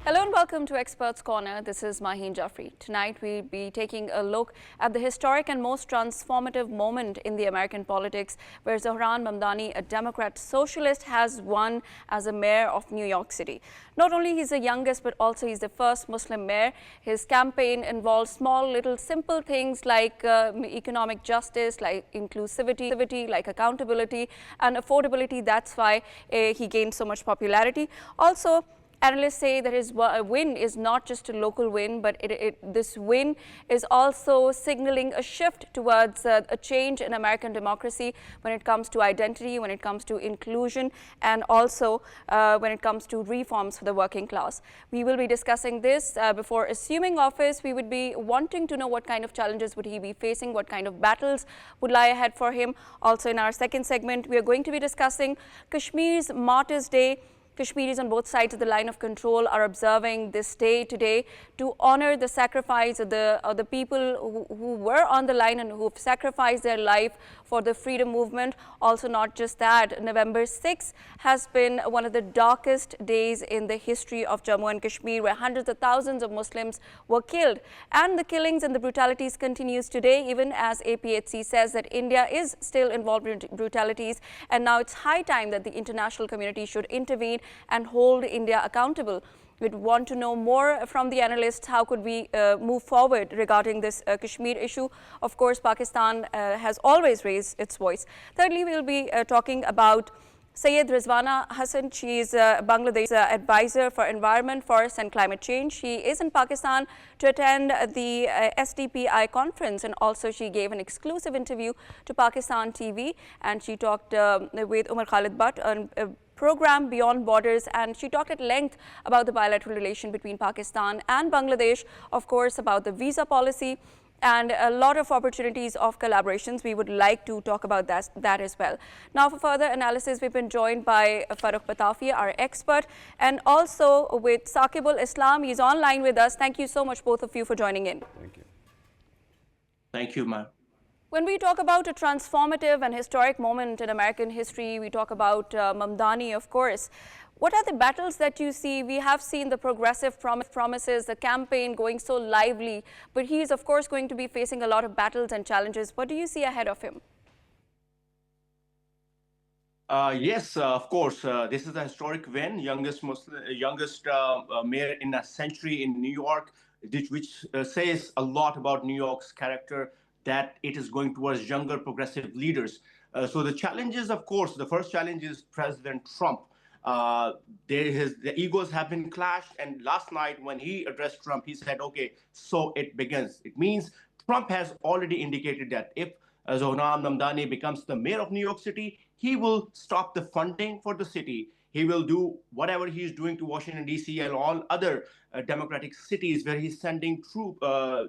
Hello and welcome to Experts Corner. This is Maheen Jafri. Tonight we'll be taking a look at the historic and most transformative moment in the American politics where Zohran Mamdani, a Democrat socialist, has won as a mayor of New York City. Not only he's the youngest, but also he's the first Muslim mayor. His campaign involves small, little, simple things like economic justice, like inclusivity, like accountability and affordability. That's why he gained so much popularity. Also, analysts say that his win is not just a local win, but this win is also signaling a shift towards a change in American democracy when it comes to identity, when it comes to inclusion, and also when it comes to reforms for the working class. We will be discussing this. Before assuming office, we would be wanting to know what kind of challenges would he be facing, what kind of battles would lie ahead for him. Also, in our second segment, we are going to be discussing Kashmir's Martyrs' Day. Kashmiris on both sides of the line of control are observing this day today to honor the sacrifice of the people who were on the line and who have sacrificed their life for the freedom movement. Also, not just that, November 6th has been one of the darkest days in the history of Jammu and Kashmir, where hundreds of thousands of Muslims were killed. And the killings and the brutalities continues today, even as APHC says that India is still involved in brutalities. And now it's high time that the international community should intervene and hold India accountable. We'd want to know more from the analysts. How could we move forward regarding this Kashmir issue? Of course, Pakistan has always raised its voice. Thirdly, we'll be talking about Syed Rizwana Hassan. She is Bangladesh's advisor for environment, forest and climate change. She is in Pakistan to attend the SDPI conference, and also she gave an exclusive interview to Pakistan TV, and she talked with Umar Khalid Butt on program Beyond Borders, and she talked at length about the bilateral relation between Pakistan and Bangladesh, of course, about the visa policy and a lot of opportunities of collaborations. We would like to talk about that as well. Now, for further analysis, we've been joined by Farrukh K.Pitafi, our expert, and also with Saqib Ul Islam. He's online with us. Thank you so much, both of you, for joining in. Thank you. Thank you, ma'am. When we talk about a transformative and historic moment in American history, we talk about Mamdani, of course. What are the battles that you see? We have seen the progressive promises, the campaign going so lively, but he is, of course, going to be facing a lot of battles and challenges. What do you see ahead of him? Yes, of course. This is a historic win, youngest mayor in a century in New York, which says a lot about New York's character, that it is going towards younger progressive leaders. So the challenges, of course, the first challenge is President Trump. The egos have been clashed, and last night when he addressed Trump, he said, okay, so it begins. It means Trump has already indicated that if Zohran Mamdani becomes the mayor of New York City, he will stop the funding for the city. He will do whatever he's doing to Washington, D.C. and all other democratic cities where he's sending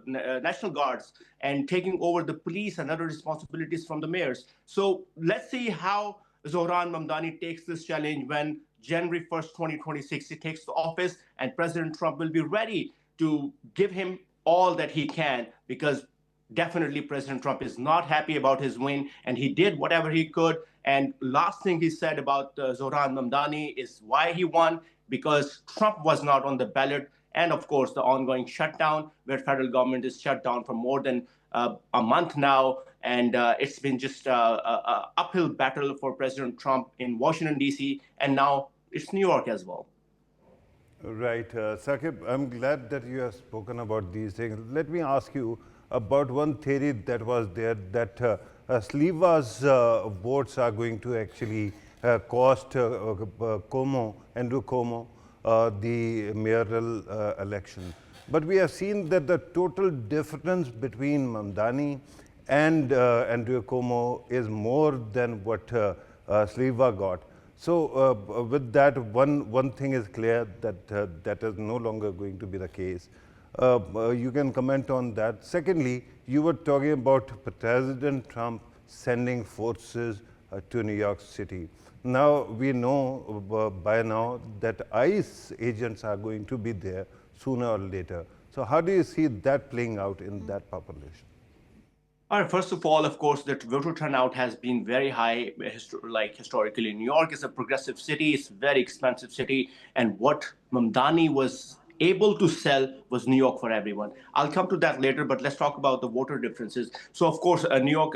National Guards and taking over the police and other responsibilities from the mayors. So let's see how Zohran Mamdani takes this challenge when January 1st, 2026, he takes the office, and President Trump will be ready to give him all that he can, because definitely President Trump is not happy about his win, and he did whatever he could. And last thing he said about Zohran Mamdani is why he won, because Trump was not on the ballot. And of course, the ongoing shutdown, where federal government is shut down for more than a month now. And it's been just an uphill battle for President Trump in Washington, D.C. And now it's New York as well. Right. Saqib, I'm glad that you have spoken about these things. Let me ask you about one theory that was there, that Sliva's votes are going to actually cost Andrew Cuomo the mayoral election. But we have seen that the total difference between Mamdani and Andrew Cuomo is more than what Sliva got. So with that, one thing is clear, that that is no longer going to be the case. You can comment on that. Secondly, you were talking about President Trump sending forces to New York City. Now, we know by now that ICE agents are going to be there sooner or later. So how do you see that playing out in that population? All right, first of all, of course, the voter turnout has been very high, historically. New York is a progressive city. It's a very expensive city. And what Mamdani was able to sell was New York for everyone. I'll come to that later, but let's talk about the voter differences. So, of course, New York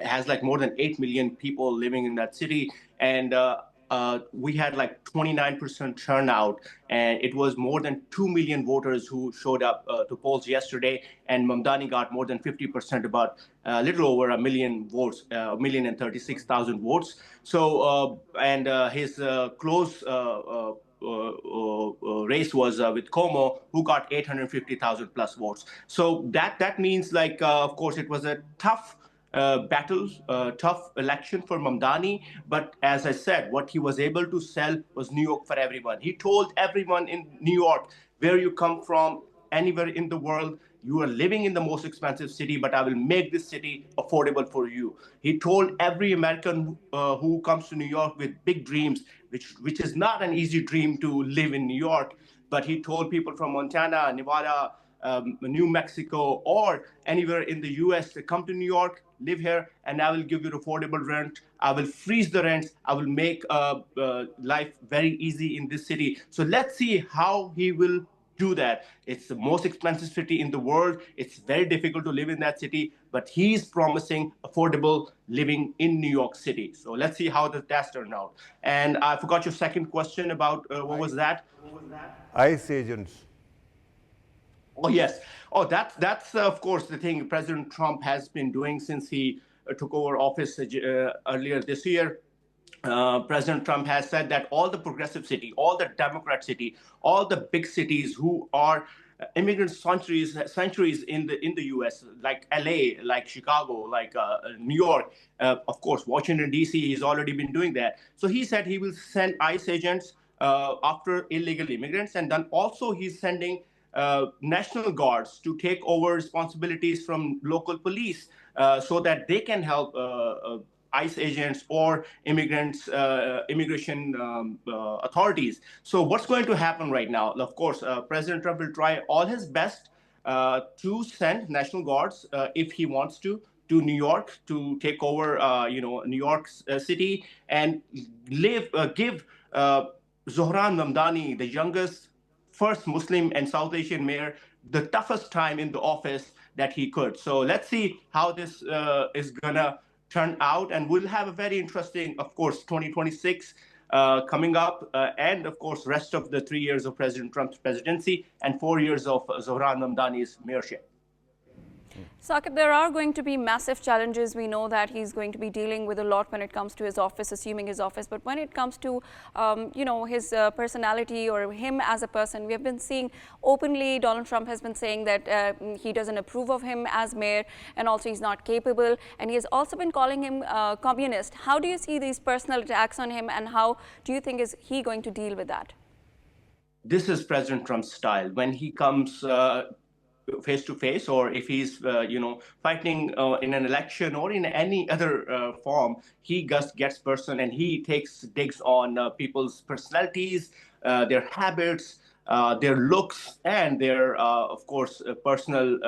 has like more than 8 million people living in that city, and we had like 29% turnout, and it was more than 2 million voters who showed up to polls yesterday, and Mamdani got more than 50%, about a little over a million votes, 1,036,000 votes. So, and his close race was with Como, who got 850,000 plus votes. So that means, like, of course, it was a tough battle, tough election for Mamdani. But as I said, what he was able to sell was New York for everyone. He told everyone in New York, where you come from, anywhere in the world, you are living in the most expensive city, but I will make this city affordable for you. He told every American who comes to New York with big dreams, which is not an easy dream to live in New York, but he told people from Montana, Nevada, New Mexico, or anywhere in the US to come to New York, live here, and I will give you affordable rent. I will freeze the rents. I will make life very easy in this city. So let's see how he will do that. It's the most expensive city in the world. It's very difficult to live in that city, but he's promising affordable living in New York City. So let's see how that's turned out. And I forgot your second question about what was that? ICE agents. Oh yes. Oh, that's of course the thing President Trump has been doing since he took over office earlier this year. President Trump has said that all the progressive city, all the Democrat city, all the big cities who are immigrant centuries in the U.S., like L.A., like Chicago, like New York, of course, Washington D.C. He's already been doing that. So he said he will send ICE agents after illegal immigrants, and then also he's sending National Guards to take over responsibilities from local police so that they can help ICE agents or immigration authorities. So what's going to happen right now? Of course, President Trump will try all his best to send National Guards if he wants to New York to take over, New York City and give Zohran Mamdani, the youngest first Muslim and South Asian mayor, the toughest time in the office that he could. So let's see how this is gonna turn out, and we'll have a very interesting, of course, 2026 coming up, and of course, rest of the 3 years of President Trump's presidency and 4 years of Zohran Mamdani's mayorship. Saqib, there are going to be massive challenges. We know that he's going to be dealing with a lot when it comes to his office, assuming his office. But when it comes to, his personality or him as a person, we have been seeing openly Donald Trump has been saying that he doesn't approve of him as mayor, and also he's not capable. And he has also been calling him communist. How do you see these personal attacks on him, and how do you think is he going to deal with that? This is President Trump's style. When he comes face to face, or if he's fighting in an election or in any other form, he just gets personal and he takes digs on people's personalities, their habits, their looks, and their of course personal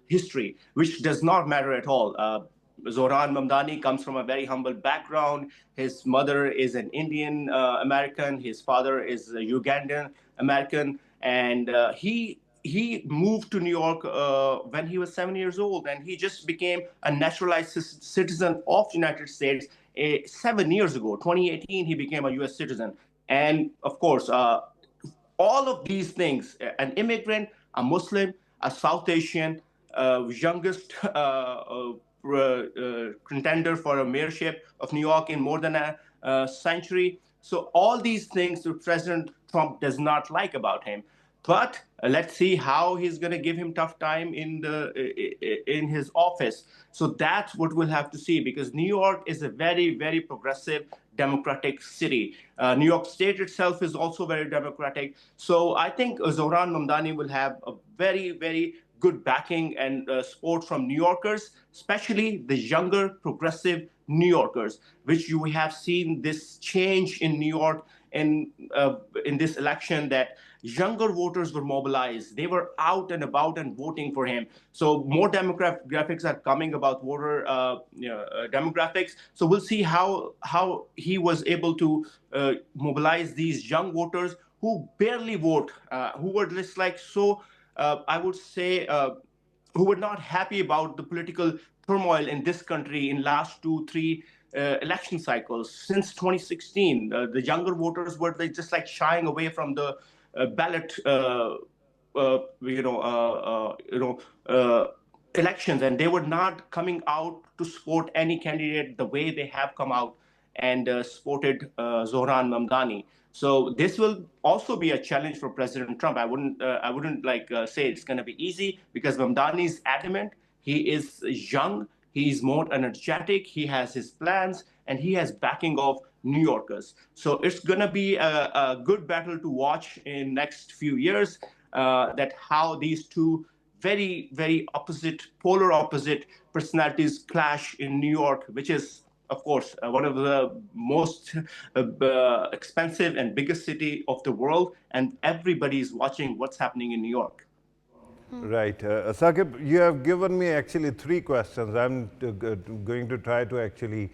history, which does not matter at all. Zohran Mamdani comes from a very humble background. His mother is an Indian American. His father is a Ugandan American, and he moved to New York when he was 7 years old, and he just became a naturalized citizen of the United States 7 years ago. 2018, he became a U.S. citizen. And of course, all of these things, an immigrant, a Muslim, a South Asian, youngest contender for a mayorship of New York in more than a century. So all these things President Trump does not like about him. But let's see how he's going to give him tough time in his office. So that's what we'll have to see, because New York is a very, very progressive, democratic city. New York State itself is also very democratic. So I think Zohran Mamdani will have a very, very good backing and support from New Yorkers, especially the younger, progressive New Yorkers, which you have seen this change in New York in this election that younger voters were mobilized. They were out and about and voting for him. So more demographics are coming about voter demographics. So we'll see how he was able to mobilize these young voters who barely vote, who were just like so. I would say. Who were not happy about the political turmoil in this country in last 2, 3 election cycles since 2016. The younger voters were they just like shying away from the ballot, uh, you know, uh, you know, uh, elections, and they were not coming out to support any candidate the way they have come out and supported Zohran Mamdani. So this will also be a challenge for President Trump. I wouldn't like say it's going to be easy because Mamdani is adamant. He is young. He's more energetic. He has his plans, and he has backing of New Yorkers. So it's going to be a good battle to watch in next few years. That how these two very very opposite, polar opposite personalities clash in New York, which is of course, one of the most expensive and biggest city of the world, and everybody is watching what's happening in New York. Right. Saqib, you have given me actually 3 questions. I'm going to try to actually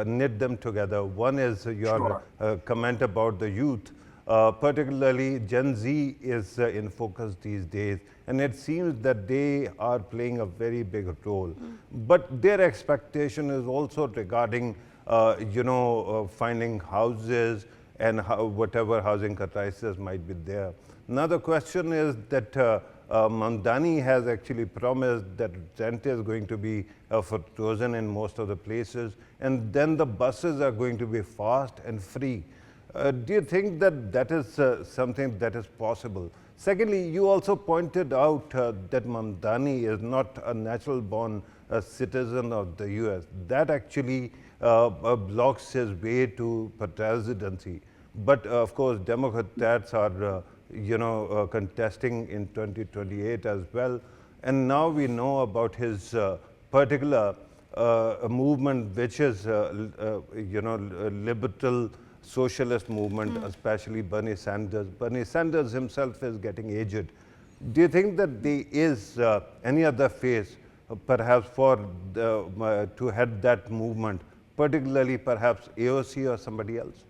knit them together. One is your comment about the youth. Particularly Gen Z is in focus these days, and it seems that they are playing a very big role. But their expectation is also regarding, finding houses and whatever housing crisis might be there. Another question is that Mamdani has actually promised that rent is going to be frozen in most of the places, and then the buses are going to be fast and free. Do you think that that is something that is possible? Secondly, you also pointed out that Mamdani is not a natural-born citizen of the U.S. That actually blocks his way to presidency. But of course, Democrats are, contesting in 2028 as well. And now we know about his particular movement, which is, liberal socialist movement, especially Bernie Sanders. Bernie Sanders himself is getting aged. Do you think that there is any other face, perhaps for to head that movement, particularly perhaps AOC or somebody else?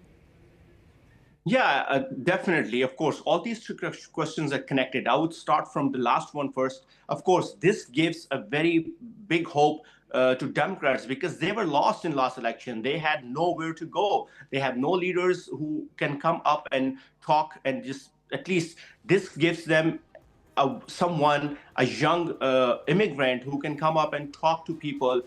Yeah, definitely. Of course, all these two questions are connected. I would start from the last one first. Of course, this gives a very big hope to Democrats because they were lost in last election. They had nowhere to go. They have no leaders who can come up and talk and just at least this gives them a young immigrant who can come up and talk to people.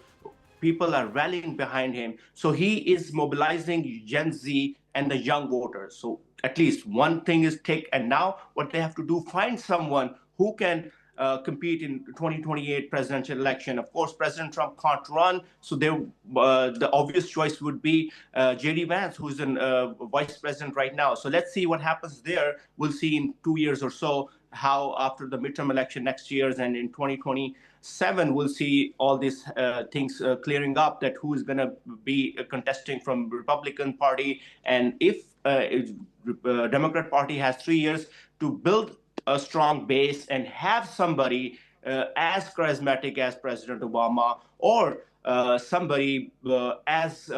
People are rallying behind him. So he is mobilizing Gen Z and the young voters. So at least one thing is tick. And now what they have to do, find someone who can compete in 2028 presidential election. Of course, President Trump can't run, so the obvious choice would be J.D. Vance, who's in vice president right now. So let's see what happens there. We'll see in 2 years or so how after the midterm election next year and in 2027, we'll see all these things clearing up, that who is going to be contesting from Republican Party. And if Democrat Party has 3 years to build a strong base and have somebody as charismatic as President Obama or somebody as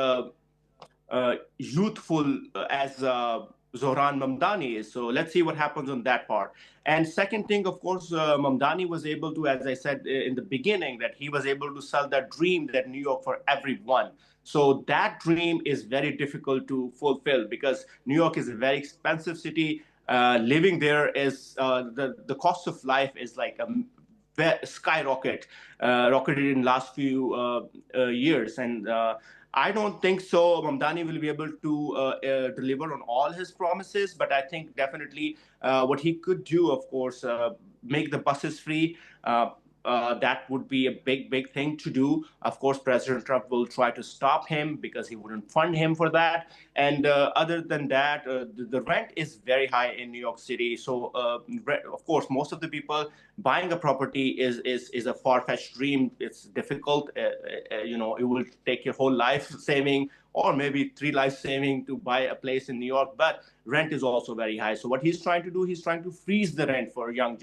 youthful as Zohran Mamdani is. So let's see what happens on that part. And second thing, of course, Mamdani was able to, as I said in the beginning, that he was able to sell that dream that New York for everyone. So that dream is very difficult to fulfill because New York is a very expensive city. Living there is the cost of life is like a rocketed in last few years, and I don't think so. Mamdani will be able to deliver on all his promises, but I think definitely what he could do, of course, make the buses free. that would be a big thing to do. Of course, President Trump will try to stop him because he wouldn't fund him for that. And other than that, the rent is very high in New York City. So, of course, most of the people buying a property is a far-fetched dream. It's difficult. It will take your whole life saving, or maybe 3 life saving to buy a place in New York. But rent is also very high. So what he's trying to do, he's trying to freeze the rent for young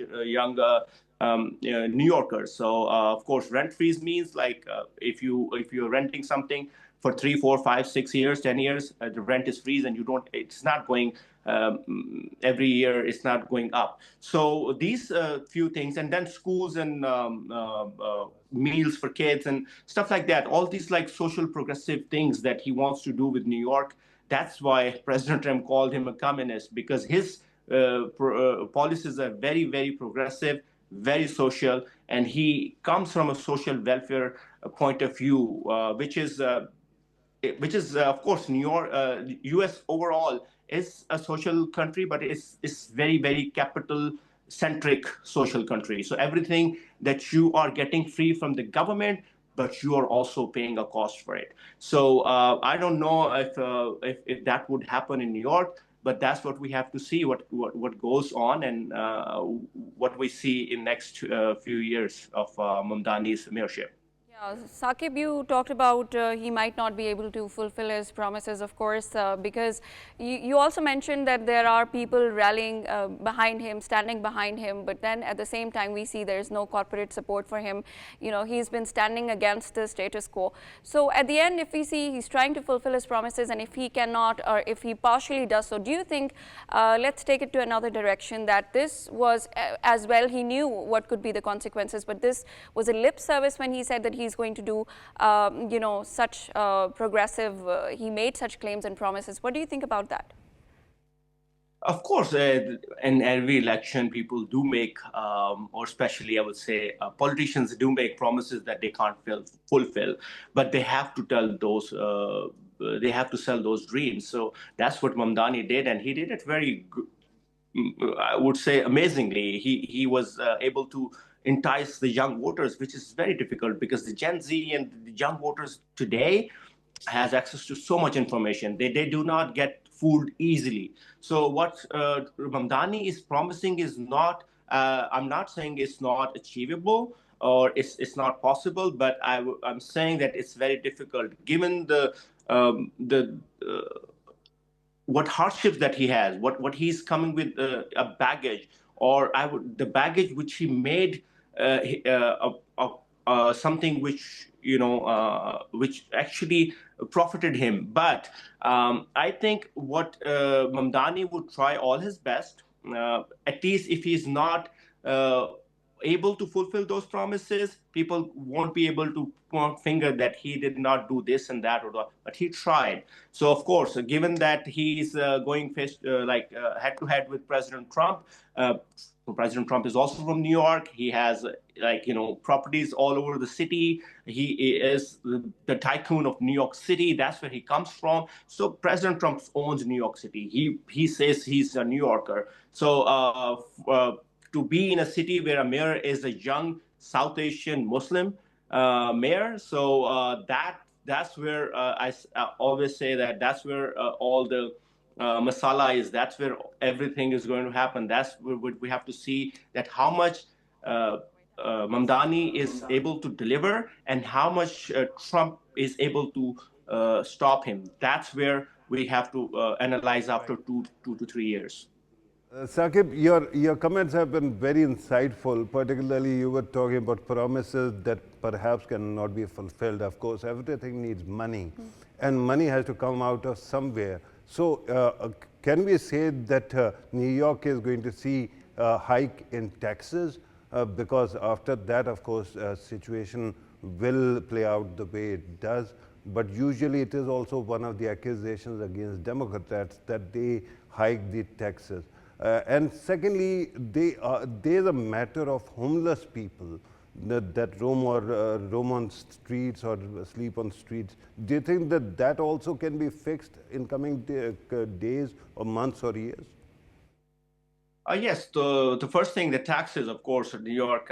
New Yorkers. So of course, rent freeze means like if you're renting something for 3, 4, 5, 6 years, 10 years, the rent is freeze, and it's not going every year. It's not going up. So these few things, and then schools and meals for kids and stuff like that. All these like social progressive things that he wants to do with New York. That's why President Trump called him a communist, because his policies are very, very progressive, very social, and he comes from a social welfare point of view, which is of course, New York, U.S. overall is a social country, but it's very, very capital-centric social country. So everything that you are getting free from the government, but you are also paying a cost for it. So I don't know if that would happen in New York, but that's what we have to see, what goes on, and what we see in next few years of Mamdani's mayorship. Yeah, Saqib, you talked about he might not be able to fulfill his promises, of course, because you also mentioned that there are people rallying behind him, standing behind him, but then at the same time we see there's no corporate support for him. You know, he's been standing against the status quo. So at the end, if we see he's trying to fulfill his promises, and if he cannot, or if he partially does so, do you think, let's take it to another direction, that this was as well, he knew what could be the consequences, but this was a lip service when he said that he's going to do, such progressive, he made such claims and promises. What do you think about that? Of course, in every election, people do make, or especially I would say, politicians do make promises that they can't fulfill, but they have to tell those. They have to sell those dreams. So that's what Mamdani did, and he did it very, I would say, amazingly. He was able to entice the young voters, which is very difficult because the Gen Z and the young voters today has access to so much information. They do not get fooled easily. So what Mamdani is promising is not, I'm not saying it's not achievable or it's not possible, but I'm saying that it's very difficult given the what hardships that he has, what he's coming with a baggage, or the baggage which he made something which which actually profited him. But I think what Mamdani would try all his best, at least if he's not able to fulfill those promises, people won't be able to point finger that he did not do this and that, but he tried. So of course, given that he's going face head to head with President Trump, President Trump is also from New York. He has properties all over the city. He is the tycoon of New York City. That's where he comes from. So President Trump owns New York City. He says he's a New Yorker. So to be in a city where a mayor is a young South Asian Muslim mayor, so that's where I always say that that's where all the masala is. That's where everything is going to happen. That's where we have to see that how much Mamdani is able to deliver and how much Trump is able to stop him. That's where we have to analyze after 2 to 3 years. Saqib, your comments have been very insightful. Particularly, you were talking about promises that perhaps cannot be fulfilled. Of course, everything needs money, and money has to come out of somewhere. So, can we say that New York is going to see a hike in taxes? Because after that, of course, situation will play out the way it does. But usually, it is also one of the accusations against Democrats that they hike the taxes. And secondly, there's a matter of homeless people that roam on streets or sleep on streets. Do you think that that also can be fixed in coming days or months or years? Yes, the first thing, the taxes, of course, in New York,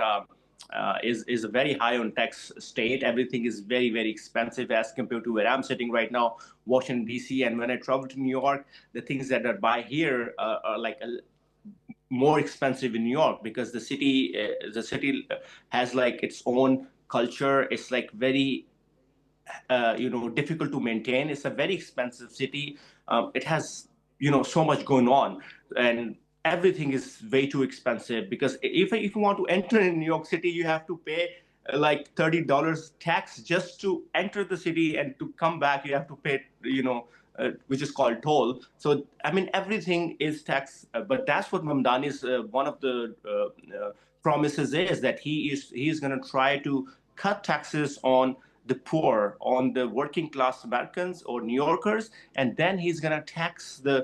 is a very high on tax state. Everything is very, very expensive as compared to where I'm sitting right now, Washington D.C. And when I travel to New York, the things that are buy here are like more expensive in New York, because the city has like its own culture. It's like very difficult to maintain. It's a very expensive city. It has so much going on, and everything is way too expensive. Because if you want to enter in New York City, you have to pay like $30 tax just to enter the city, and to come back you have to pay which is called toll. So I mean everything is tax. But that's what Mamdani's one of the promises is, that he is going to try to cut taxes on the poor, on the working class Americans or New Yorkers, and then he's going to tax uh,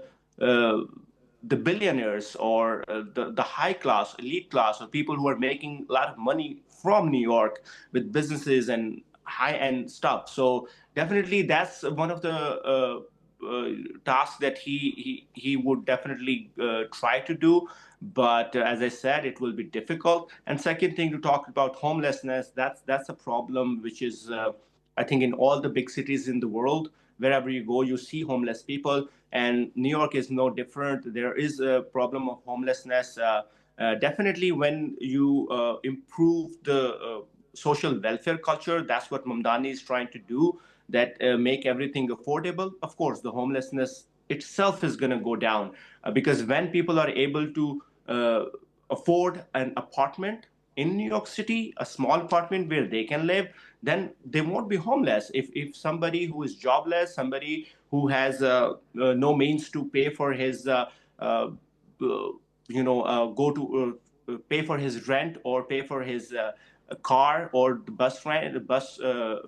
the billionaires, or the high class, elite class, or people who are making a lot of money from New York with businesses and high end stuff. So definitely that's one of the tasks that he would definitely try to do. But as I said, it will be difficult. And second thing, to talk about homelessness, that's a problem which is I think in all the big cities in the world. Wherever you go, you see homeless people, and New York is no different. There is a problem of homelessness. Definitely, when you improve the social welfare culture, that's what Mamdani is trying to do. That make everything affordable. Of course, the homelessness itself is going to go down, because when people are able to afford an apartment in New York City, a small apartment where they can live, then they won't be homeless. If somebody who is jobless, somebody who has no means to pay for his uh, go to pay for his rent, or pay for his car, or the bus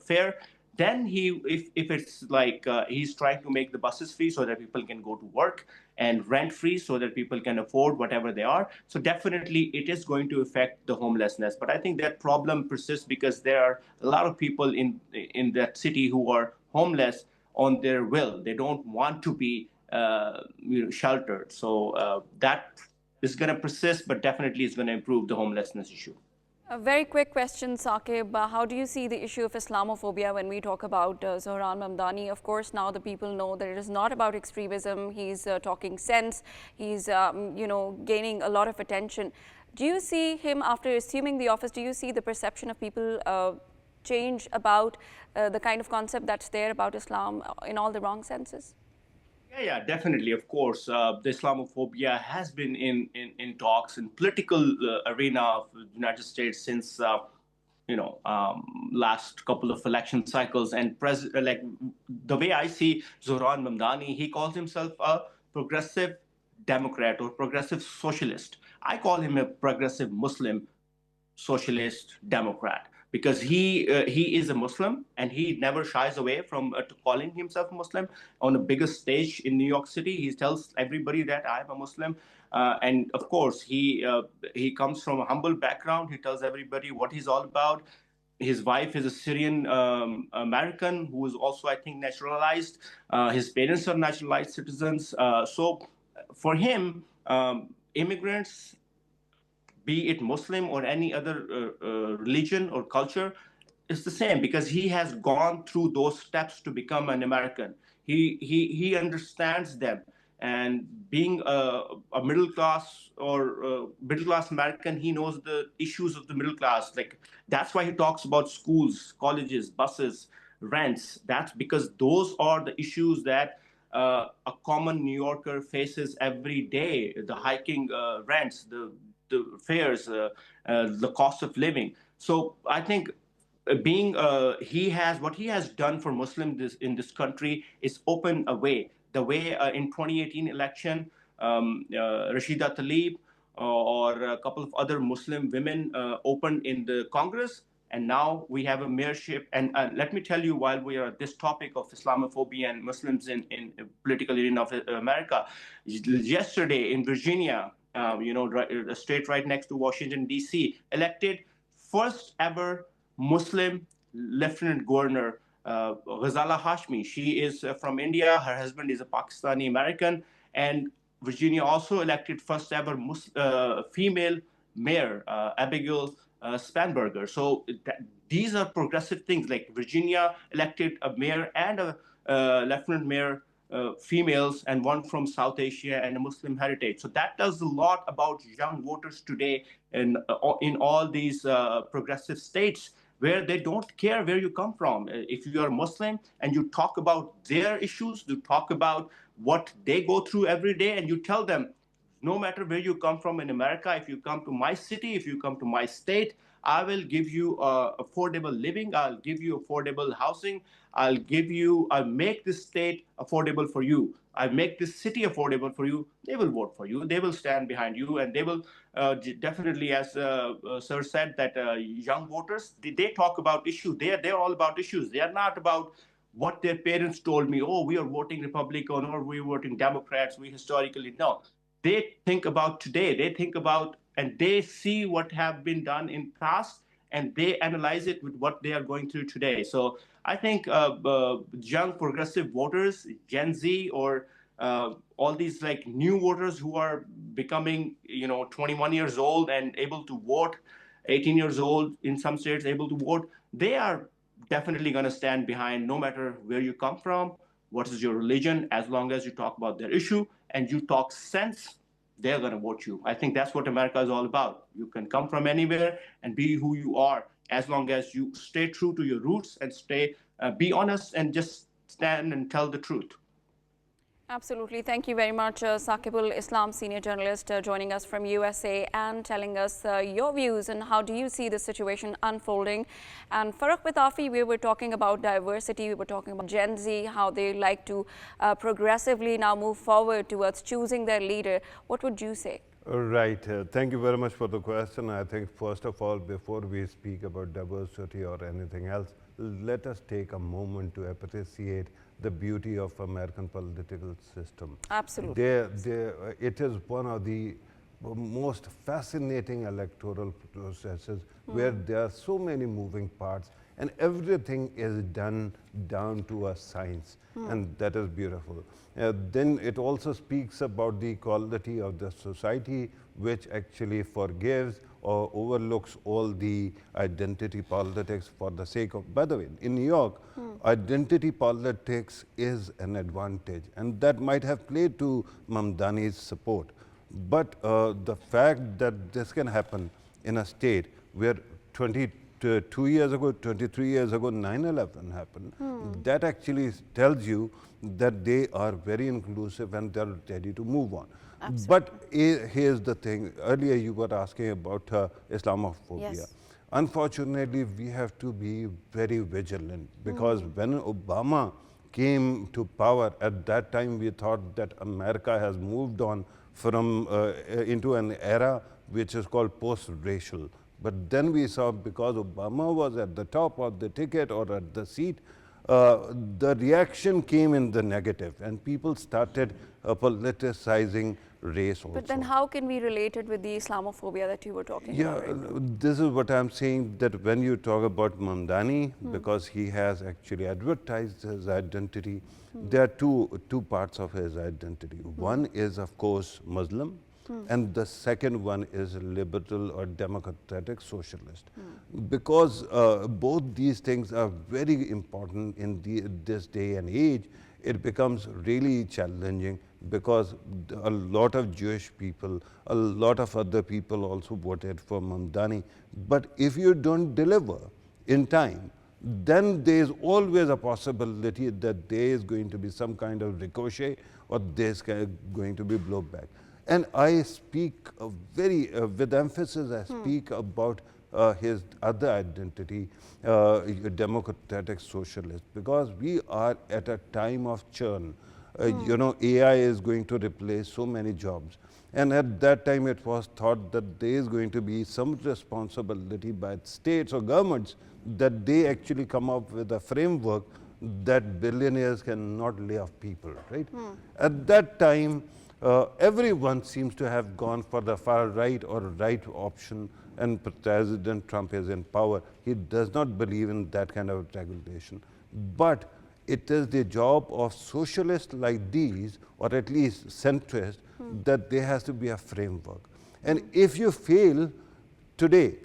fare, then if it's like he's trying to make the buses free so that people can go to work, and rent free so that people can afford whatever they are, so definitely it is going to affect the homelessness. But I think that problem persists because there are a lot of people in that city who are homeless on their will. They don't want to be sheltered. So that is going to persist, but definitely is going to improve the homelessness issue. A very quick question, Saqib. How do you see the issue of Islamophobia when we talk about Zohran Mamdani? Of course, now the people know that it is not about extremism. He's talking sense. He's, gaining a lot of attention. Do you see him, after assuming the office, do you see the perception of people change about the kind of concept that's there about Islam in all the wrong senses? Yeah, definitely. Of course, the Islamophobia has been in talks in political arena of the United States since last couple of election cycles. And like the way I see Zohran Mamdani, he calls himself a progressive Democrat or progressive socialist. I call him a progressive Muslim socialist Democrat, because he is a Muslim, and he never shies away from to calling himself Muslim. On the biggest stage in New York City, he tells everybody that I'm a Muslim. And of course, he comes from a humble background. He tells everybody what he's all about. His wife is a Syrian American who is also, I think, naturalized. His parents are naturalized citizens. So for him, immigrants, be it Muslim or any other religion or culture, it's the same, because he has gone through those steps to become an American. He understands them, and being a middle class or middle class American, he knows the issues of the middle class. Like that's why he talks about schools, colleges, buses, rents. That's because those are the issues that a common New Yorker faces every day: the hiking rents, the fares, the cost of living. So I think being what he has done for Muslims in this country is open a way. The way in 2018 election, Rashida Tlaib or a couple of other Muslim women opened in the Congress, and now we have a mayorship. And let me tell you, while we are at this topic of Islamophobia and Muslims in political arena of America, yesterday in Virginia, a state right next to Washington, D.C., elected first ever Muslim lieutenant governor, Ghazala Hashmi. She is from India. Her husband is a Pakistani American. And Virginia also elected first ever female mayor, Abigail Spanberger. So these are progressive things, like Virginia elected a mayor and a lieutenant mayor, females, and one from South Asia and a Muslim heritage. So that tells a lot about young voters today in all these progressive states, where they don't care where you come from. If you are Muslim and you talk about their issues, you talk about what they go through every day, and you tell them, no matter where you come from in America, if you come to my city, if you come to my state, I will give you affordable living. I'll give you affordable housing. I'll make this state affordable for you. I make this city affordable for you. They will vote for you. They will stand behind you, and they will definitely, as Sir said, that young voters, they talk about issues. They're all about issues. They are not about what their parents told me. Oh, we are voting Republican or we are voting Democrats. We historically no. They think about today. They think about and they see what have been done in past, and they analyze it with what they are going through today. So I think young progressive voters, Gen Z, or all these like new voters who are becoming 21 years old and able to vote, 18 years old in some states able to vote, they are definitely going to stand behind, no matter where you come from, what is your religion, as long as you talk about their issue and you talk sense, they're going to vote you. I think that's what America is all about. You can come from anywhere and be who you are, as long as you stay true to your roots and be honest and just stand and tell the truth. Absolutely. Thank you very much, Saqib Ul Islam, senior journalist, joining us from USA and telling us your views and how do you see the situation unfolding. And Farrukh K.Pitafi, we were talking about diversity, we were talking about Gen Z, how they like to progressively now move forward towards choosing their leader. What would you say? Right. Thank you very much for the question. I think, first of all, before we speak about diversity or anything else, let us take a moment to appreciate the beauty of American political system. Absolutely. It is one of the most fascinating electoral processes where there are so many moving parts and everything is done down to a science, and that is beautiful. Then it also speaks about the quality of the society, which actually forgives or overlooks all the identity politics for the sake of, by the way, in New York, identity politics is an advantage, and that might have played to Mamdani's support. But the fact that this can happen in a state where 22 years ago, 23 years ago, 9/11 happened, that actually tells you that they are very inclusive and they're ready to move on. Absolutely. But here's the thing. Earlier you were asking about Islamophobia. Yes. Unfortunately, we have to be very vigilant because when Obama came to power, at that time we thought that America has moved on from into an era which is called post-racial. But then we saw, because Obama was at the top of the ticket or at the seat, the reaction came in the negative, and people started politicizing race also. But then how can we relate it with the Islamophobia that you were talking about? Yeah, this is what I'm saying, that when you talk about Mamdani, because he has actually advertised his identity, there are two parts of his identity. One is, of course, Muslim, and the second one is liberal or democratic socialist. Because both these things are very important in this day and age, it becomes really challenging, because a lot of Jewish people, a lot of other people also voted for Mamdani. But if you don't deliver in time, then there is always a possibility that there is going to be some kind of ricochet or there is going to be blowback. And I speak with emphasis, I speak about his other identity, democratic socialist, because we are at a time of churn. AI is going to replace so many jobs. And at that time, it was thought that there is going to be some responsibility by states or governments that they actually come up with a framework that billionaires cannot lay off people, right? At that time, everyone seems to have gone for the far right or right option, and President Trump is in power. He does not believe in that kind of regulation. But it is the job of socialists like these, or at least centrists, that there has to be a framework. And if you fail today,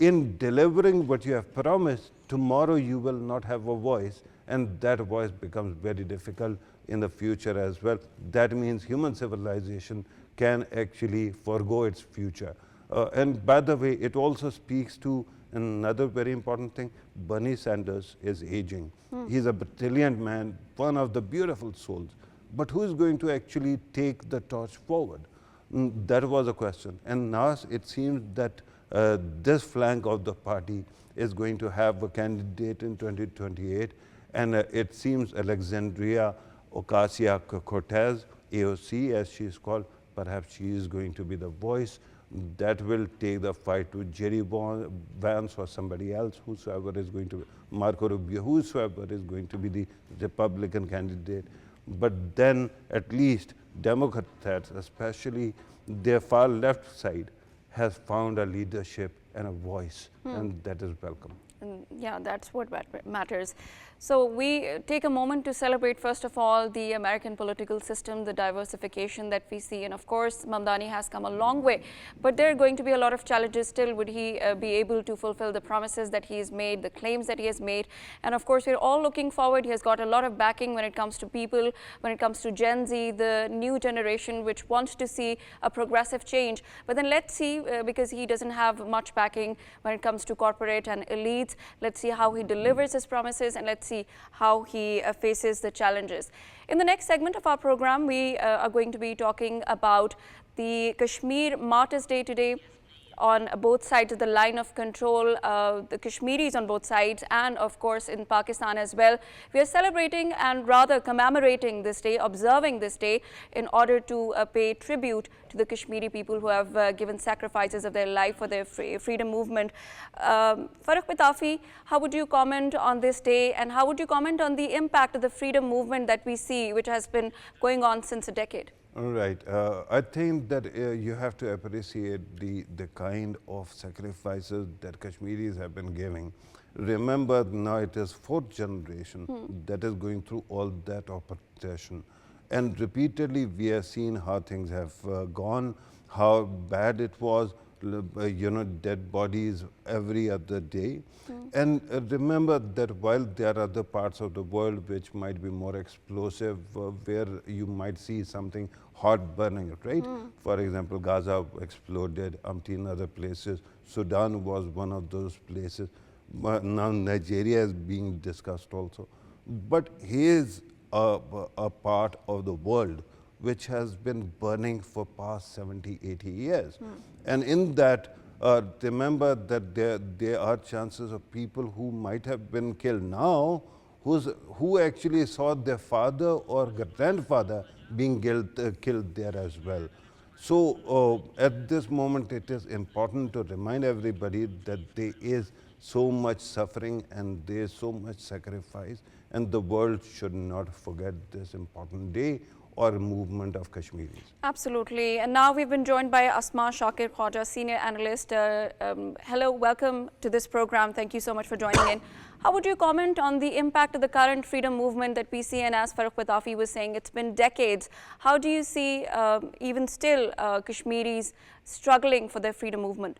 in delivering what you have promised, tomorrow you will not have a voice, and that voice becomes very difficult in the future as well. That means human civilization can actually forego its future. And by the way, it also speaks to another very important thing. Bernie Sanders is aging. He's a brilliant man, one of the beautiful souls. But who is going to actually take the torch forward? That was a question. And now it seems that this flank of the party is going to have a candidate in 2028. And it seems Alexandria Ocasio-Cortez, AOC as she is called, perhaps she is going to be the voice that will take the fight to Jerry Vance or somebody else, whosoever is going to be, Marco Rubio, whosoever is going to be the Republican candidate. But then at least Democrats, especially their far left side, has found a leadership and a voice, and that is welcome. Yeah, that's what matters. So we take a moment to celebrate, first of all, the American political system, the diversification that we see. And of course, Mamdani has come a long way. But there are going to be a lot of challenges still. Would he be able to fulfill the promises that he has made, the claims that he has made? And of course, we're all looking forward. He has got a lot of backing when it comes to people, when it comes to Gen Z, the new generation, which wants to see a progressive change. But then let's see, because he doesn't have much backing when it comes to corporate and elites. Let's see how he delivers his promises, and let's see how he faces the challenges. In the next segment of our program, we are going to be talking about the Kashmir Martyrs' Day today. On both sides of the line of control, the Kashmiris on both sides, and of course in Pakistan as well. We are celebrating and rather commemorating this day, observing this day in order to pay tribute to the Kashmiri people who have given sacrifices of their life for their freedom movement. Farrukh K.Pitafi, how would you comment on this day, and how would you comment on the impact of the freedom movement that we see, which has been going on since a decade? All right. I think that you have to appreciate the kind of sacrifices that Kashmiris have been giving. Remember, now it is fourth generation that is going through all that oppression. And repeatedly, we have seen how things have gone, how bad it was, dead bodies every other day. And remember that while there are other parts of the world which might be more explosive, where you might see something hot burning, right? For example, Gaza exploded, umpteen other places. Sudan was one of those places. Now Nigeria is being discussed also. But here's a part of the world which has been burning for past 70, 80 years. And in that, remember that there are chances of people who might have been killed now, who actually saw their father or grandfather being killed there as well. So at this moment, it is important to remind everybody that there is so much suffering and there is so much sacrifice, and the world should not forget this important day or movement of Kashmiris. Absolutely. And now we've been joined by Asma Shakir Khwaja, senior analyst. Hello, welcome to this program. Thank you so much for joining in. How would you comment on the impact of the current freedom movement that we see? And as Farrukh K.Pitafi was saying, it's been decades. How do you see even still Kashmiris struggling for their freedom movement?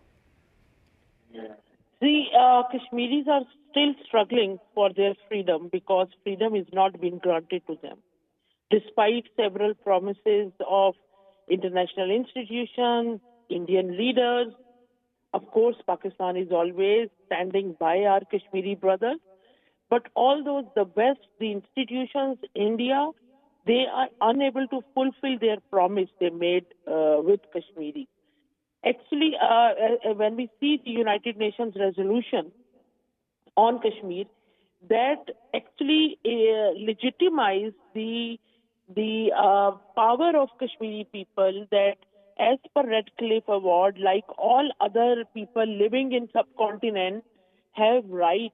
The Kashmiris are still struggling for their freedom because freedom is not being granted to them. Despite several promises of international institutions, Indian leaders, of course, Pakistan is always standing by our Kashmiri brothers. But all those, the institutions, India, they are unable to fulfill their promise they made with Kashmiri. Actually, when we see the United Nations resolution on Kashmir, that actually legitimizes the power of Kashmiri people, that as per Radcliffe Award, like all other people living in subcontinent, have right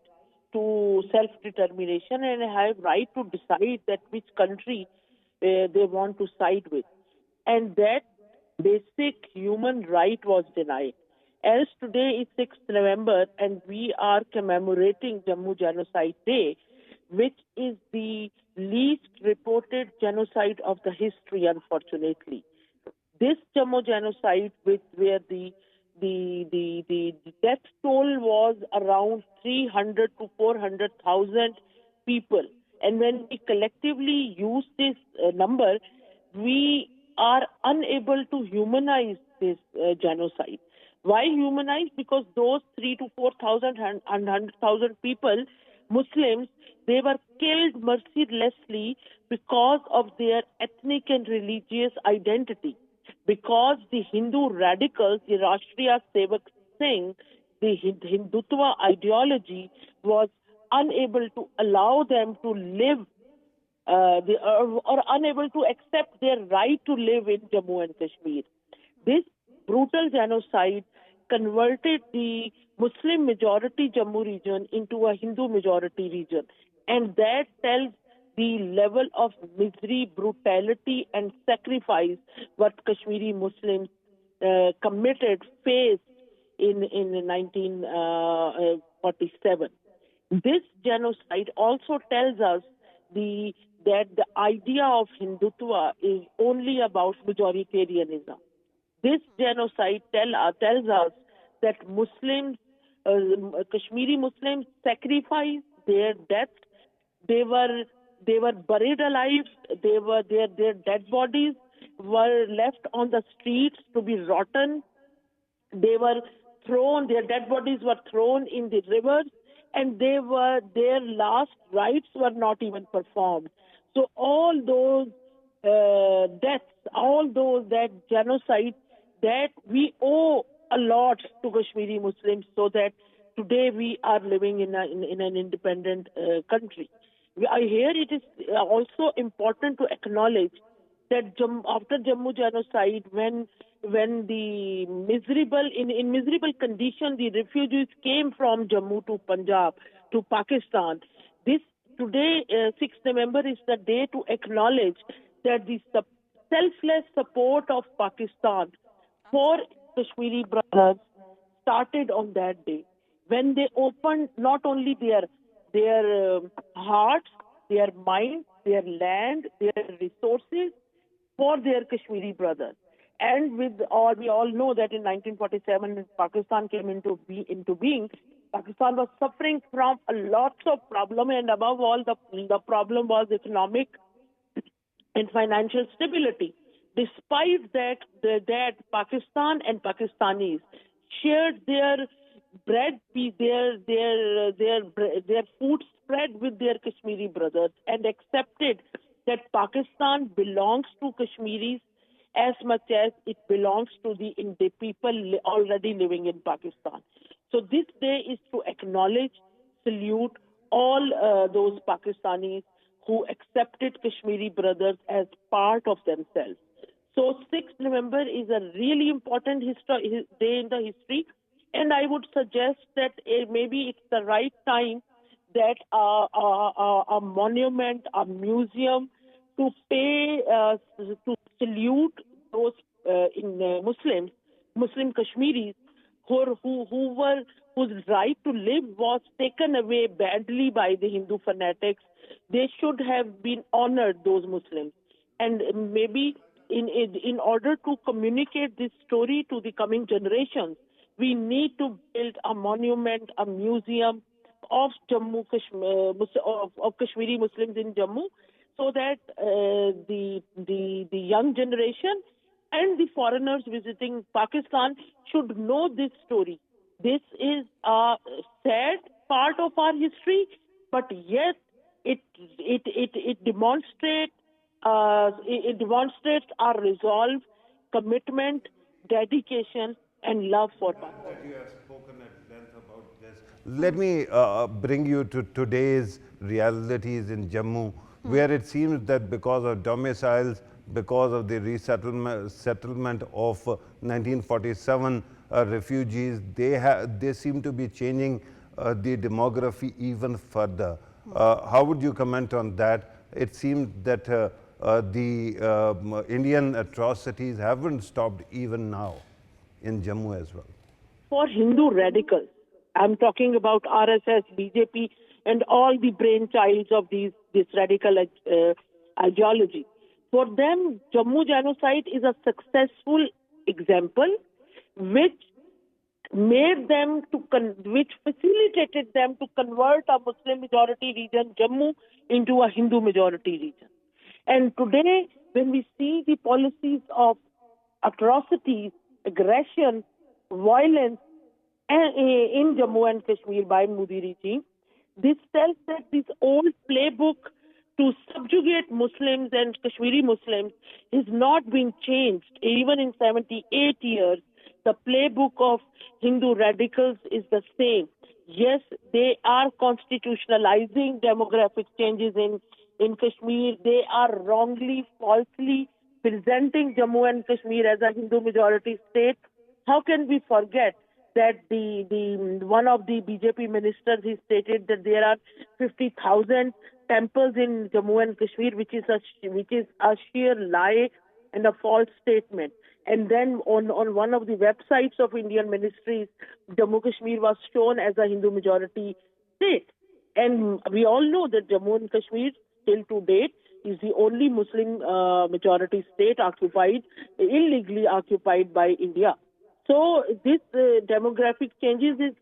to self-determination and have right to decide that which country they want to side with. And that basic human right was denied. As today is 6th November and we are commemorating Jammu Genocide Day, which is the least reported genocide of the history, unfortunately. This Jammu genocide, where the death toll was around 300 to 400,000 people. And when we collectively use this number, we are unable to humanize this genocide. Why humanize? Because those 3 to 4,000 and 100,000 people, Muslims, they were killed mercilessly because of their ethnic and religious identity. Because the Hindu radicals, the Rashtriya Sevak Singh, the Hindutva ideology was unable to allow them to live or unable to accept their right to live in Jammu and Kashmir. This brutal genocide converted the Muslim majority Jammu region into a Hindu majority region. And that tells the level of misery, brutality, and sacrifice what Kashmiri Muslims faced in 1947. This genocide also tells us that the idea of Hindutva is only about majoritarianism. This genocide tells us that Muslims, Kashmiri Muslims, sacrificed their death. They were buried alive. Their dead bodies were left on the streets to be rotten. Their dead bodies were thrown in the rivers, and their last rites were not even performed. So all those deaths, that genocide, that we owe a lot to Kashmiri Muslims, so that today we are living in an independent country. Here it is also important to acknowledge that after Jammu genocide, when the miserable condition the refugees came from Jammu to Punjab to Pakistan, this today 6th November is the day to acknowledge that the selfless support of Pakistan for Kashmiri brothers started on that day, when they opened not only their hearts, their minds, their land, their resources for their Kashmiri brothers. And we all know that in 1947, when Pakistan came into being, Pakistan was suffering from a lot of problems, and above all, the problem was economic and financial stability. Despite that Pakistan and Pakistanis shared their their food spread with their Kashmiri brothers, and accepted that Pakistan belongs to Kashmiris as much as it belongs to the people already living in Pakistan. So this day is to acknowledge, salute all those Pakistanis who accepted Kashmiri brothers as part of themselves. So 6th November is a really important day in the history, and I would suggest that maybe it's the right time that a monument, a museum, to pay to salute those Muslim Kashmiris whose right to live was taken away badly by the Hindu fanatics. They should have been honored, those Muslims, and maybe in order to communicate this story to the coming generations, we need to build a monument, a museum of Kashmiri Muslims in Jammu, so that the young generation and the foreigners visiting Pakistan should know this story. This is a sad part of our history, but yet it demonstrates our resolve, commitment, dedication, and love for Pakistan. That you have spoken at length about this. Let me bring you to today's realities in Jammu, where it seems that because of domiciles, because of the settlement of 1947 refugees, they seem to be changing the demography even further. How would you comment on that? It seems that the Indian atrocities haven't stopped even now in Jammu as well. For Hindu radicals, I'm talking about RSS, BJP, and all the brainchilds of this radical ideology. For them, Jammu genocide is a successful example which made them to which facilitated them to convert a Muslim majority region, Jammu, into a Hindu majority region. And today, when we see the policies of atrocities, aggression, violence in Jammu and Kashmir by Modi regime, this tells that this old playbook to subjugate Muslims and Kashmiri Muslims has not been changed. Even in 78 years, the playbook of Hindu radicals is the same. Yes, they are constitutionalizing demographic changes in Kashmir. They are wrongly, falsely presenting Jammu and Kashmir as a Hindu majority state. How can we forget that the one of the BJP ministers, he stated that there are 50,000 temples in Jammu and Kashmir, which is a sheer lie and a false statement. And then on one of the websites of Indian ministries, Jammu Kashmir was shown as a Hindu majority state. And we all know that Jammu and Kashmir, till to date, is the only Muslim majority state illegally occupied by India. So this demographic changes is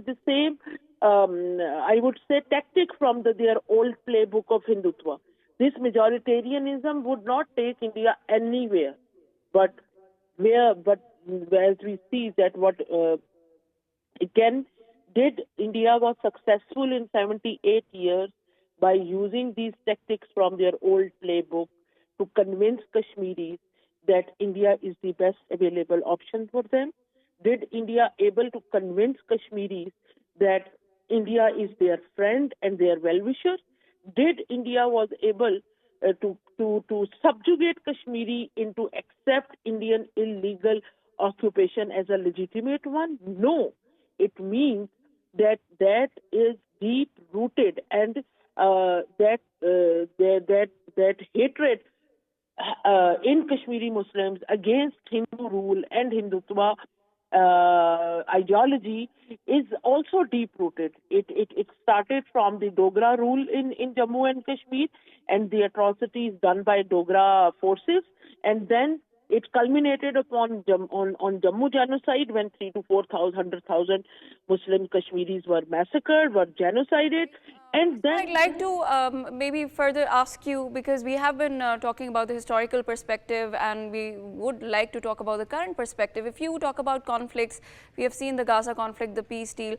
the same, I would say, tactic from their old playbook of Hindutva. This majoritarianism would not take India anywhere, but as we see that what again did India was successful in 78 years by using these tactics from their old playbook to convince Kashmiris that India is the best available option for them? Did India able to convince Kashmiris that India is their friend and their well-wisher? Did India was able to subjugate Kashmiri into accept Indian illegal occupation as a legitimate one? No. It means that is deep rooted, and that hatred in Kashmiri Muslims against Hindu rule and Hindutva ideology is also deep rooted. It started from the Dogra rule in Jammu and Kashmir and the atrocities done by Dogra forces, and then it culminated on Jammu genocide when 3 to 4,000 Muslim Kashmiris were massacred, were genocided. And then I'd like to maybe further ask you, because we have been talking about the historical perspective and we would like to talk about the current perspective. If you talk about conflicts, we have seen the Gaza conflict, the peace deal.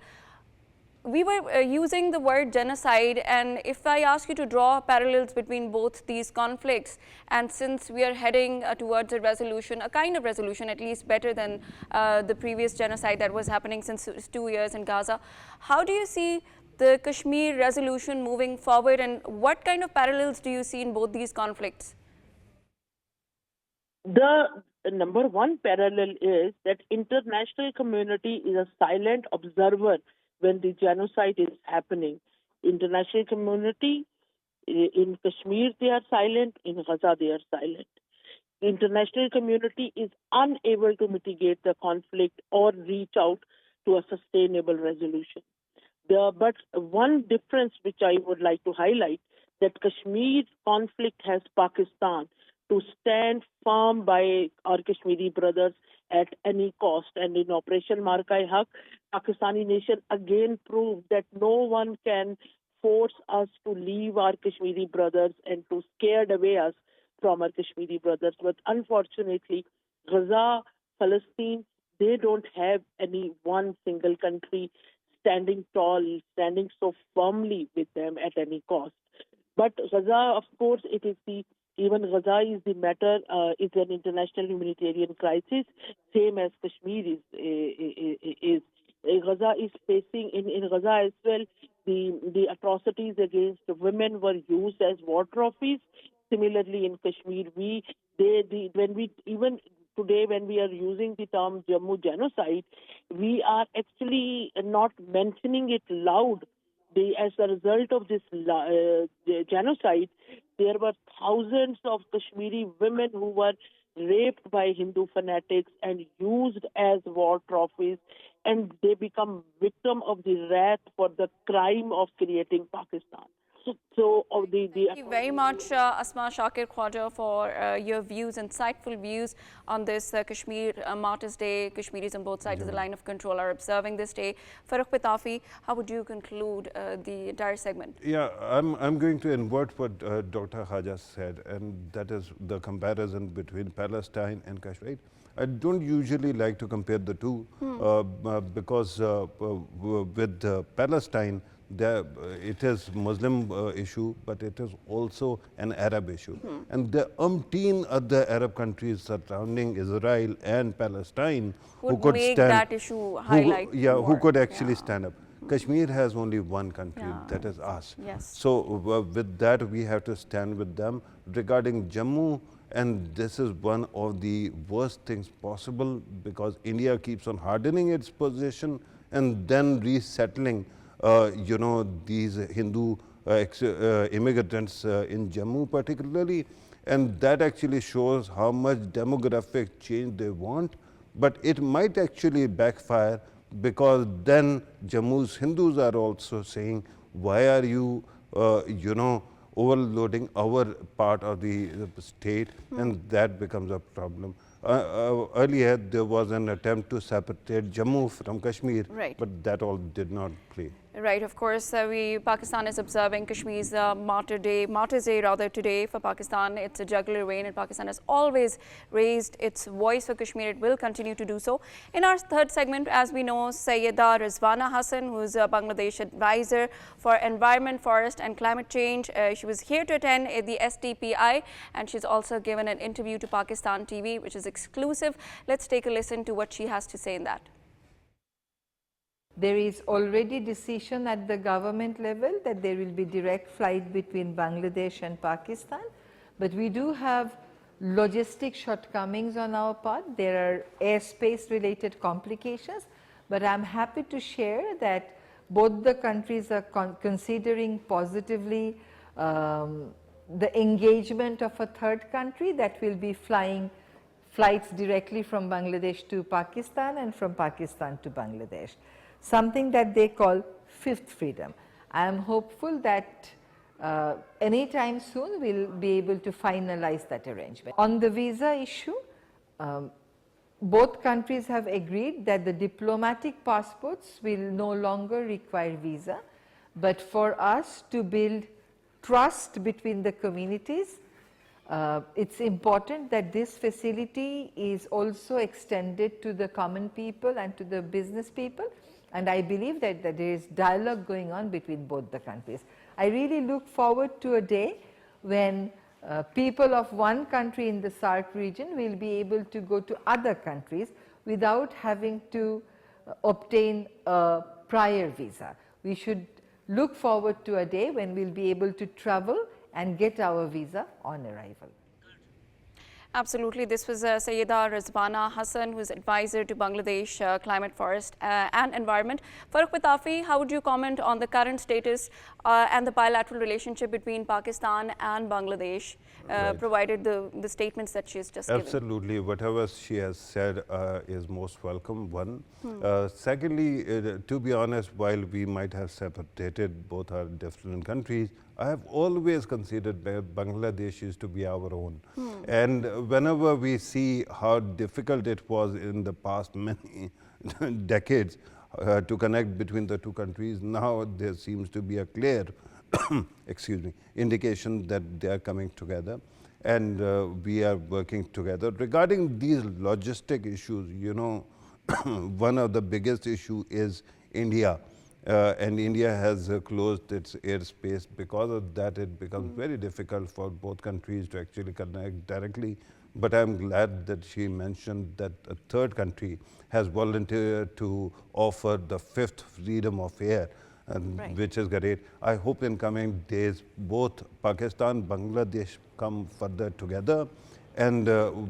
We were using the word genocide, and if I ask you to draw parallels between both these conflicts, and since we are heading towards a resolution, a kind of resolution at least better than the previous genocide that was happening since 2 years in Gaza, how do you see the Kashmir resolution moving forward, and what kind of parallels do you see in both these conflicts? The number one parallel is that international community is a silent observer when the genocide is happening. International community in Kashmir, they are silent. In Gaza, they are silent. International community is unable to mitigate the conflict or reach out to a sustainable resolution. But one difference which I would like to highlight, that Kashmir conflict has Pakistan to stand firm by our Kashmiri brothers at any cost. And in Operation Marka-e-Haq, Pakistani nation again proved that no one can force us to leave our Kashmiri brothers and to scare away us from our Kashmiri brothers. But unfortunately, Gaza, Palestine, they don't have any one single country standing tall, standing so firmly with them at any cost. But Gaza, of course, even Gaza is the matter, is an international humanitarian crisis, same as Kashmir is. Gaza is facing, in Gaza as well, the atrocities against women were used as war trophies. Similarly, in Kashmir, even today, when we are using the term Jammu genocide, we are actually not mentioning it loud. As a result of this genocide, there were thousands of Kashmiri women who were raped by Hindu fanatics and used as war trophies, and they become victim of the wrath for the crime of creating Pakistan. So, Thank you very much, Asma Shakir Khwaja, for your views, insightful views on this Kashmir Martyrs' Day. Kashmiris on both sides of the line of control are observing this day. Farrukh Pitafi, how would you conclude the entire segment? Yeah, I'm going to invert what Dr. Haja said, and that is the comparison between Palestine and Kashmir. I don't usually like to compare the two because with Palestine, it is Muslim issue, but it is also an Arab issue. And the umpteen other Arab countries surrounding Israel and Palestine who Would could make stand, that issue highlight who could actually Yeah. stand up. Kashmir has only one country, Yeah. that is us. Yes. So with that, we have to stand with them. Regarding Jammu, and this is one of the worst things possible because India keeps on hardening its position and then resettling, these Hindu immigrants in Jammu particularly. And that actually shows how much demographic change they want. But it might actually backfire because then Jammu's Hindus are also saying, why are you, overloading our part of the state, and that becomes a problem. Earlier, there was an attempt to separate Jammu from Kashmir, Right. but that all did not play. Right, of course, Pakistan is observing Kashmir's Martyrs' Day rather today for Pakistan. It's a jugular vein, and Pakistan has always raised its voice for Kashmir. It will continue to do so. In our third segment, as we know, Sayyida Rizwana Hassan, who is a Bangladesh advisor for environment, forest and climate change. She was here to attend the STPI, and she's also given an interview to Pakistan TV, which is exclusive. Let's take a listen to what she has to say in that. There is already decision at the government level that there will be direct flight between Bangladesh and Pakistan, but we do have logistic shortcomings on our part. There are airspace related complications, but I'm happy to share that both the countries are considering positively the engagement of a third country that will be flying flights directly from Bangladesh to Pakistan and from Pakistan to Bangladesh, something that they call fifth freedom. I am hopeful that anytime soon we'll be able to finalize that arrangement. On the visa issue, both countries have agreed that the diplomatic passports will no longer require visa, but for us to build trust between the communities, it's important that this facility is also extended to the common people and to the business people. And I believe that there is dialogue going on between both the countries. I really look forward to a day when people of one country in the SAARC region will be able to go to other countries without having to obtain a prior visa. We should look forward to a day when we'll be able to travel and get our visa on arrival. Absolutely. This was Sayyida Rizwana Hassan, who is advisor to Bangladesh Climate, Forest and Environment. Farrukh Pitafi, how would you comment on the current status and the bilateral relationship between Pakistan and Bangladesh, provided the statements that she has just given? Absolutely. Whatever she has said is most welcome, one. Secondly, to be honest, while we might have separated both our different countries, I have always considered Bangladesh is to be our own. And whenever we see how difficult it was in the past many decades to connect between the two countries, now there seems to be a clear indication that they are coming together, and we are working together. Regarding these logistic issues, one of the biggest issue is India. And India has closed its airspace. Because of that, it becomes very difficult for both countries to actually connect directly. But I'm glad that she mentioned that a third country has volunteered to offer the fifth freedom of air, which is great. I hope in coming days, both Pakistan, Bangladesh come further together, and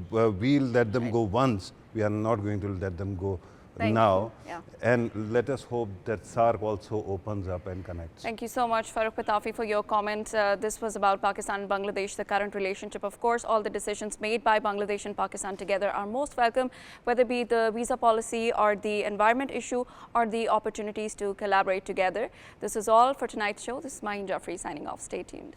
we'll let them go once. We are not going to let them go Thank now. you. Yeah. And let us hope that SARC also opens up and connects. Thank you so much, Farrukh K.Pitafi, for your comments. This was about Pakistan and Bangladesh, the current relationship. Of course, all the decisions made by Bangladesh and Pakistan together are most welcome, whether it be the visa policy or the environment issue or the opportunities to collaborate together. This is all for tonight's show. This is Maheen Jafri signing off. Stay tuned.